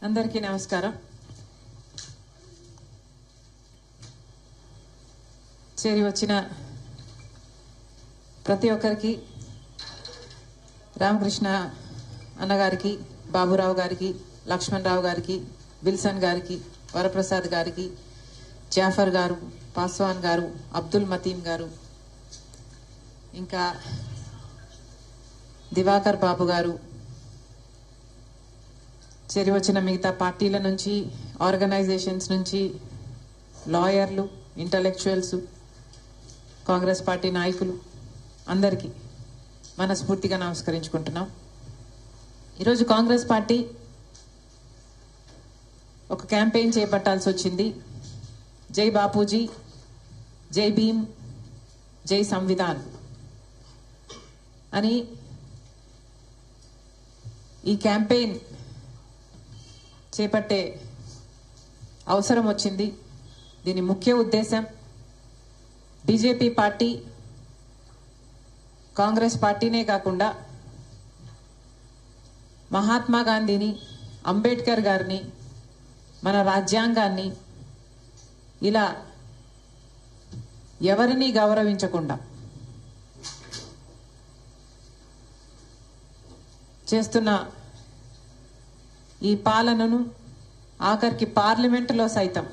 అందరికీ నమస్కారం. చేరి వచ్చిన ప్రతి ఒక్కరికి, రామకృష్ణ అన్నగారికి, బాబురావు గారికి, లక్ష్మణ్ రావు గారికి, విల్సన్ గారికి, వరప్రసాద్ గారికి, జాఫర్ గారు, పాస్వాన్ గారు, అబ్దుల్ మతీం గారు, ఇంకా దివాకర్ బాబు గారు, చేరి వచ్చిన మిగతా పార్టీల నుంచి, ఆర్గనైజేషన్స్ నుంచి, లాయర్లు, ఇంటలెక్చువల్స్, కాంగ్రెస్ పార్టీ నాయకులు అందరికీ మనస్ఫూర్తిగా నమస్కరించుకుంటున్నాం. ఈరోజు కాంగ్రెస్ పార్టీ ఒక క్యాంపెయిన్ చేపట్టాల్సి వచ్చింది. జై బాపూజీ, జై భీమ్, జై సంవిధాన్ అని. ఈ క్యాంపెయిన్ చేపట్టే అవసరం వచ్చింది. దీని ముఖ్య ఉద్దేశం బీజేపీ పార్టీ, కాంగ్రెస్ పార్టీనే కాకుండా మహాత్మా గాంధీని, అంబేద్కర్ గారిని, మన రాజ్యాంగాన్ని ఇలా ఎవరిని గౌరవించకుండా చేస్తున్న ఈ పాలనను, ఆఖరికి పార్లమెంటులో సైతం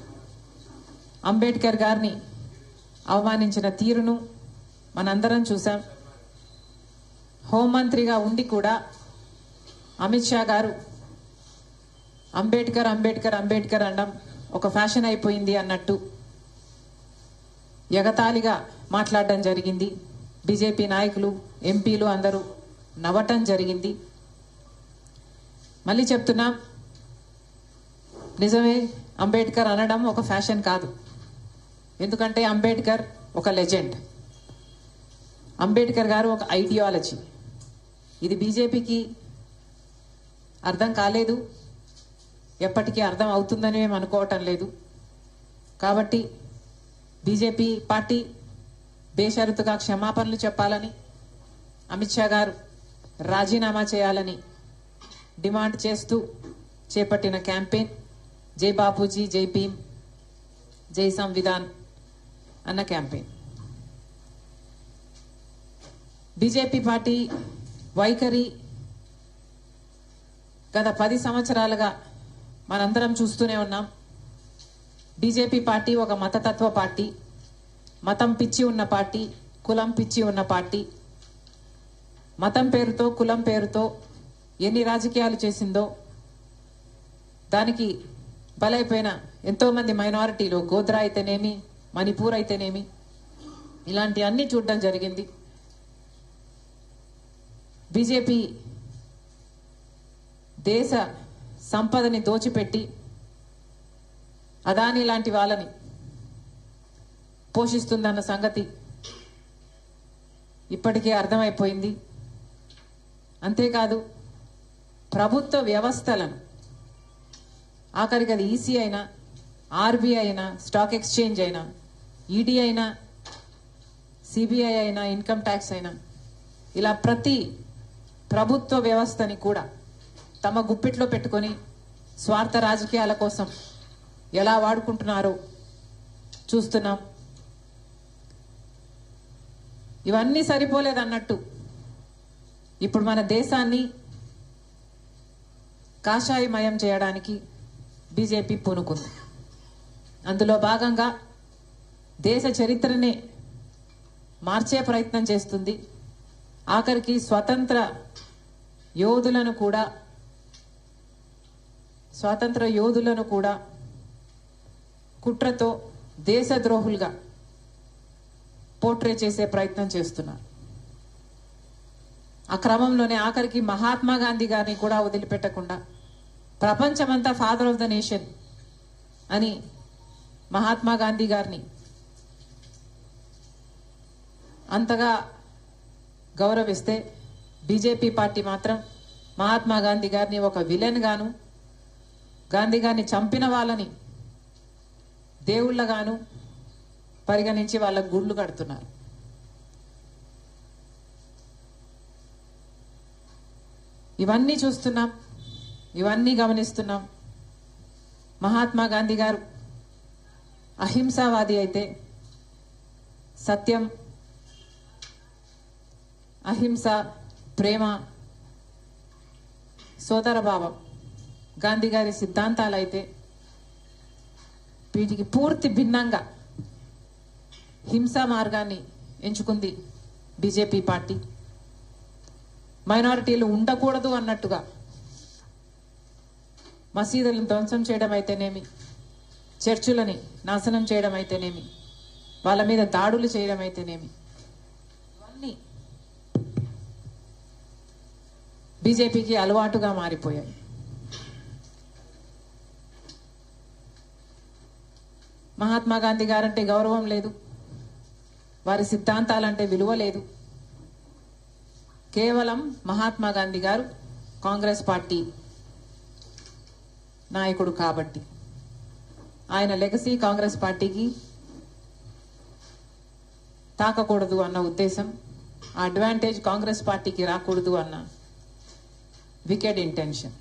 అంబేద్కర్ గారిని అవమానించిన తీరును మనందరం చూసాం. హోంమంత్రిగా ఉండి కూడా అమిత్ షా గారు అంబేద్కర్ అంబేద్కర్ అంబేద్కర్ అనడం ఒక ఫ్యాషన్ అయిపోయింది అన్నట్టు ఎగతాళిగా మాట్లాడడం జరిగింది. బీజేపీ నాయకులు, ఎంపీలు అందరూ నవ్వటం జరిగింది. మళ్ళీ చెప్తున్నా, నిజమే, అంబేద్కర్ అనడం ఒక ఫ్యాషన్ కాదు. ఎందుకంటే అంబేద్కర్ ఒక లెజెండ్. అంబేద్కర్ గారు ఒక ఐడియాలజీ. ఇది బీజేపీకి అర్థం కాలేదు, ఎప్పటికీ అర్థం అవుతుందని మేము అనుకోవటం లేదు. కాబట్టి బీజేపీ పార్టీ బేషరతుగా క్షమాపణలు చెప్పాలని, అమిత్ షా గారు రాజీనామా చేయాలని డిమాండ్ చేస్తూ చేపట్టిన క్యాంపెయిన్ జై బాపూజీ, జై భీమ్, జై సంవిధాన్ అన్న క్యాంపెయిన్. బీజేపీ పార్టీ వైఖరి గత 10 సంవత్సరాలుగా మనందరం చూస్తూనే ఉన్నాం. బీజేపీ పార్టీ ఒక మతతత్వ పార్టీ, మతం పిచ్చి ఉన్న పార్టీ, కులం పిచ్చి ఉన్న పార్టీ. మతం పేరుతో, కులం పేరుతో ఎన్ని రాజకీయాలు చేసిందో దానికి బలైపోయిన ఎంతోమంది మైనారిటీలు, గోద్రా అయితేనేమి, మణిపూర్ అయితేనేమి, ఇలాంటి అన్ని చూడడం జరిగింది. బీజేపీ దేశ సంపదని దోచిపెట్టి అదాని లాంటి వాళ్ళని పోషిస్తుందన్న సంగతి ఇప్పటికే అర్థమైపోయింది. అంతేకాదు, ప్రభుత్వ వ్యవస్థలను, ఆఖరికి అది ఈసీ అయినా, ఆర్బీఐ అయినా, స్టాక్ ఎక్స్చేంజ్ అయినా, ఈడీ అయినా, సిబిఐ అయినా, ఇన్కమ్ ట్యాక్స్ అయినా, ఇలా ప్రతి ప్రభుత్వ వ్యవస్థని కూడా తమ గుప్పిట్లో పెట్టుకొని స్వార్థ రాజకీయాల కోసం ఎలా వాడుకుంటున్నారో చూస్తున్నాం. ఇవన్నీ సరిపోలేదన్నట్టు ఇప్పుడు మన దేశాన్ని కాషాయమయం చేయడానికి బీజేపీ పూనుకుంది. అందులో భాగంగా దేశ చరిత్రనే మార్చే ప్రయత్నం చేస్తుంది. ఆఖరికి స్వాతంత్ర యోధులను కూడా కుట్రతో దేశద్రోహులుగా పోర్ట్రే చేసే ప్రయత్నం చేస్తున్నారు. ఆ క్రమంలోనే ఆఖరికి మహాత్మా గాంధీ గారిని కూడా వదిలిపెట్టకుండా ప్రపంచమంతా ఫాదర్ ఆఫ్ ద నేషన్ అని మహాత్మా గాంధీ గారిని అంతగా గౌరవిస్తే, బీజేపీ పార్టీ మాత్రం మహాత్మా గాంధీ గారిని ఒక విలన్ గాను, గాంధీ గారిని చంపిన వాళ్ళని దేవుళ్ళగాను పరిగణించి వాళ్ళకు గుళ్ళు కడుతున్నారు. ఇవన్నీ చూస్తున్నాం, ఇవన్నీ గమనిస్తున్నాం. మహాత్మా గాంధీ గారు అహింసావాది అయితే, సత్యం, అహింస, ప్రేమ, సోదరభావం గాంధీ గారి సిద్ధాంతాలైతే, వీటికి పూర్తి భిన్నంగా హింసా మార్గాన్ని ఎంచుకుంది బీజేపీ పార్టీ. మైనారిటీలు ఉండకూడదు అన్నట్టుగా మసీదులను ధ్వంసం చేయడం అయితేనేమి, చర్చులని నాశనం చేయడం అయితేనేమి, వాళ్ళ మీద దాడులు చేయడం అయితేనేమి, ఇవన్నీ బీజేపీకి అలవాటుగా మారిపోయాయి. మహాత్మా గాంధీ గారంటే గౌరవం లేదు, వారి సిద్ధాంతాలంటే విలువ లేదు. కేవలం మహాత్మా గాంధీ గారు కాంగ్రెస్ పార్టీ నాయకుడు కాబట్టి, ఆయన లెగసీ కాంగ్రెస్ పార్టీకి తాకకూడదు అన్న ఉద్దేశం, ఆ అడ్వాంటేజ్ కాంగ్రెస్ పార్టీకి రాకూడదు అన్న వికెడ్ ఇంటెన్షన్.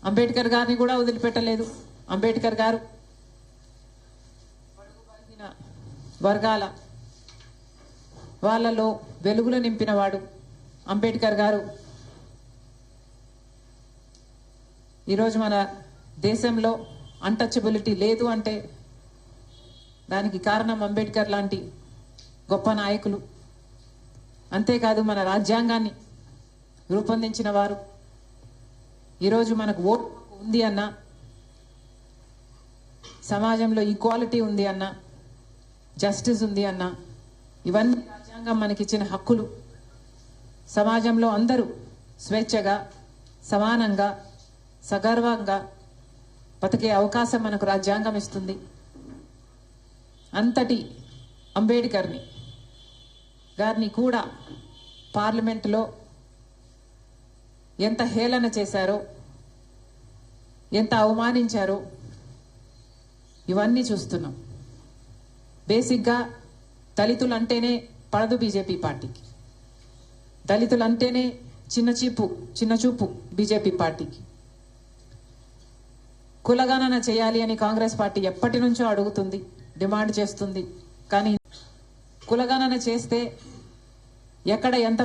అంబేద్కర్ గారిని కూడా వదిలిపెట్టలేదు. అంబేద్కర్ గారు వర్గాల వాళ్ళలో వెలుగులు నింపినవాడు. అంబేద్కర్ గారు ఈరోజు మన దేశంలో అన్టచబిలిటీ లేదు అంటే దానికి కారణం అంబేద్కర్ లాంటి గొప్ప నాయకులు. అంతేకాదు, మన రాజ్యాంగాన్ని రూపొందించిన వారు. ఈరోజు మనకు ఓటు ఉంది అన్న, సమాజంలో ఈక్వాలిటీ ఉంది అన్న, జస్టిస్ ఉంది అన్న, ఇవన్నీ రాజ్యాంగం మనకిచ్చిన హక్కులు. సమాజంలో అందరూ స్వేచ్ఛగా, సమానంగా, సగర్వంగా బతికే అవకాశం మనకు రాజ్యాంగం ఇస్తుంది. అంతటి అంబేద్కర్ గారిని కూడా పార్లమెంటులో ఎంత హేళన చేశారో, ఎంత అవమానించారో ఇవన్నీ చూస్తున్నాం. బేసిక్గా దళితులు అంటేనే పడదు బీజేపీ పార్టీకి. దళితులు అంటేనే చిన్న చూపు బీజేపీ పార్టీకి. కులగణన చేయాలి అని కాంగ్రెస్ పార్టీ ఎప్పటి నుంచో అడుగుతుంది, డిమాండ్ చేస్తుంది. కానీ కులగణన చేస్తే ఎక్కడ ఎంత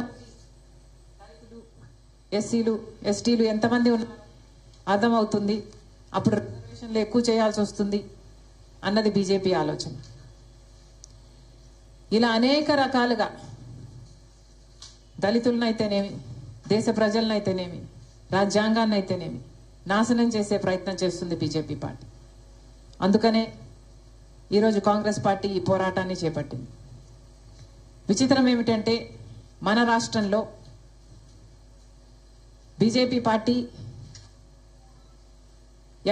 దళితులు, ఎస్సీలు, ఎస్టీలు ఎంతమంది ఉన్నారు అర్థమవుతుంది. అప్పుడు రిజర్వేషన్లు ఎక్కువ చేయాల్సి వస్తుంది అన్నది బీజేపీ ఆలోచన. ఇలా అనేక రకాలుగా దళితులనైతేనేమి, దేశ ప్రజలనైతేనేమి, రాజ్యాంగాన్నైతేనేమి నాశనం చేసే ప్రయత్నం చేస్తుంది బీజేపీ పార్టీ. అందుకనే ఈరోజు కాంగ్రెస్ పార్టీ ఈ పోరాటాన్ని చేపట్టింది. విచిత్రం ఏమిటంటే, మన రాష్ట్రంలో బీజేపీ పార్టీ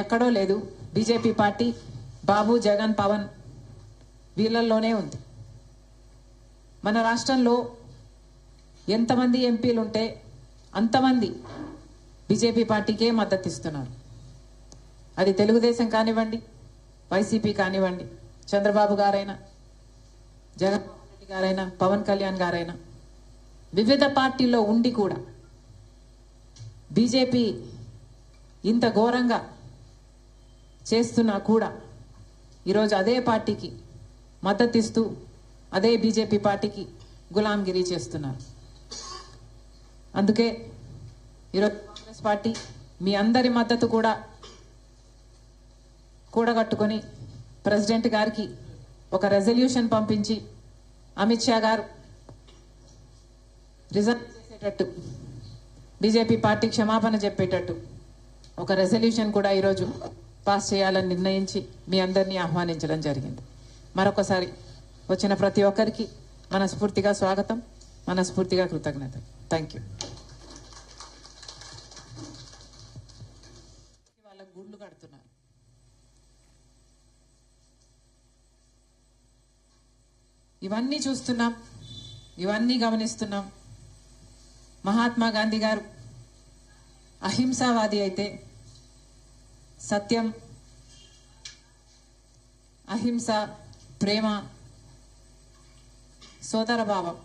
ఎక్కడో లేదు. బీజేపీ పార్టీ బాబు, జగన్, పవన్ వీళ్ళల్లోనే ఉంది. మన రాష్ట్రంలో ఎంతమంది ఎంపీలు ఉంటే అంతమంది బీజేపీ పార్టీకే మద్దతు ఇస్తున్నారు. అది తెలుగుదేశం కానివ్వండి, వైసీపీ కానివ్వండి, చంద్రబాబు గారైనా, జగన్మోహన్ రెడ్డి గారైనా, పవన్ కళ్యాణ్ గారైనా, వివిధ పార్టీల్లో ఉండి కూడా బీజేపీ ఇంత ఘోరంగా చేస్తున్నా కూడా ఈరోజు అదే పార్టీకి మద్దతు ఇస్తూ అదే బీజేపీ పార్టీకి గులాంగిరి చేస్తున్నారు. అందుకే ఈరోజు కాంగ్రెస్ పార్టీ మీ అందరి మద్దతు కూడా కూడగట్టుకొని ప్రెసిడెంట్ గారికి ఒక రెజల్యూషన్ పంపించి అమిత్ షా గారు రిజైన్ చేసేటట్టు, బీజేపీ పార్టీ క్షమాపణ చెప్పేటట్టు ఒక రెజల్యూషన్ కూడా ఈరోజు పాస్ చేయాలని నిర్ణయించి మీ అందరినీ ఆహ్వానించడం జరిగింది. మరొకసారి వచ్చిన ప్రతి ఒక్కరికి మనస్ఫూర్తిగా స్వాగతం, మనస్ఫూర్తిగా కృతజ్ఞతలు. Thank you. వాళ్ళకు గుళ్ళు కడుతున్నారు. ఇవన్నీ చూస్తున్నాం, ఇవన్నీ గమనిస్తున్నాం. మహాత్మా గాంధీ గారు అహింసావాది అయితే, సత్యం, అహింస, ప్రేమ, సోదరభావం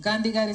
గాంధీ గారి